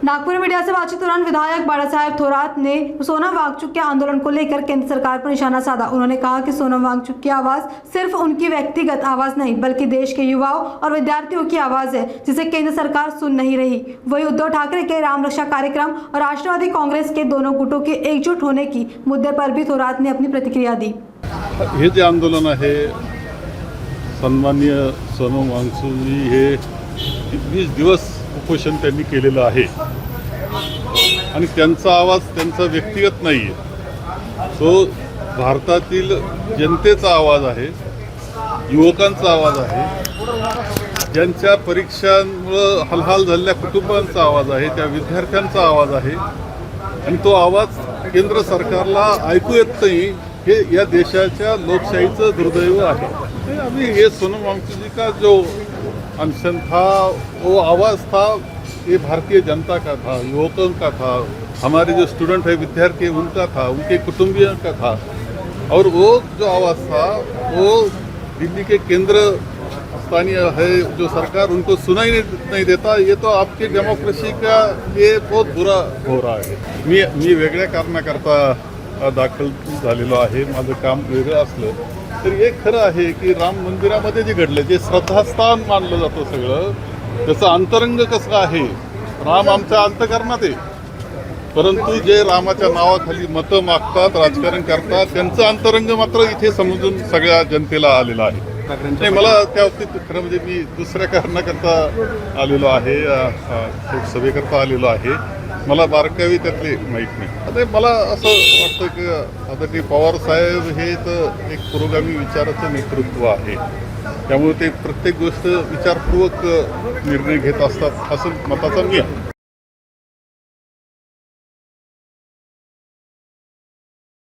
Nagpur media से बातचीत दौरान विधायक बाला साहेब थोरात ने सोनम वांगचुक के आंदोलन को लेकर केंद्र सरकार पर निशाना साधा। उन्होंने कहा कि सोनम वांगचुक की आवाज सिर्फ उनकी व्यक्तिगत आवाज नहीं बल्कि देश के युवाओं और विद्यार्थियों की आवाज है, जिसे केंद्र सरकार सुन नहीं रही। वही उद्धव ठाकरे के राम रक्षा कार्यक्रम और राष्ट्रवादी कांग्रेस के दोनों गुटों के एकजुट होने की मुद्दे पर भी थोरात ने अपनी प्रतिक्रिया दी। हे जे आंदोलन आहे, सन्माननीय सोनम वांगचुक हे 20 दिवस उपोषण त्यांनी केलेलं आहे आणि त्यांचा आवाज त्यांचा व्यक्तिगत नाही आहे, तो भारतातील जनतेचा आवाज आहे, युवकांचा आवाज आहे, ज्यांच्या परीक्षांमुळे हालहाल झालेल्या कुटुंबांचा आवाज आहे, त्या विद्यार्थ्यांचा आवाज आहे आणि तो आवाज केंद्र सरकारला ऐकू येत नाही। हे या देशाच्या लोकशाहीचं दुर्दैव आहे। अभी ये सोनम वांगचुक जी का जो अनशन था, वो आवाज़ था, ये भारतीय जनता का था, युवकों का था, हमारे जो स्टूडेंट है, विद्यार्थी उनका था, उनके कुटुंबियों का था। और वो जो आवाज़ था वो दिल्ली के केंद्र स्थानीय है जो सरकार उनको सुनाई नहीं देता। ये तो आपकी डेमोक्रेसी का ये बहुत बुरा हो रहा है। मी वेगळ्या कारणाकरता दाखल झालेलो आहे, माझं काम वेगळं असलं तर हे खरं आहे की राम मंदिरामध्ये जे घडलं, जे श्रद्धास्थान मानलं जातं सगळं, त्याचं अंतरंग कसं आहे, राम आमच्या अंतःकरणात आहे, परंतु जे रामाच्या नावाखाली मतं मागतात, राजकारण करतात, त्यांचं अंतरंग मात्र इथे समजून सगळ्या जनतेला आलेलं आहे। नाही, मला त्या बाबतीत खरं म्हणजे मी दुसऱ्या कारणाकरता आलेलो आहे, सभेकरता आलेलो आहे, मला बारकावी त्यातले माहीत नाही। आता मला असं वाटतं की आता ते पवार साहेब हे तर एक पुरोगामी विचाराचं नेतृत्व आहे, त्यामुळे ते प्रत्येक गोष्ट विचारपूर्वक निर्णय घेत असतात असं मताचा मी आहे।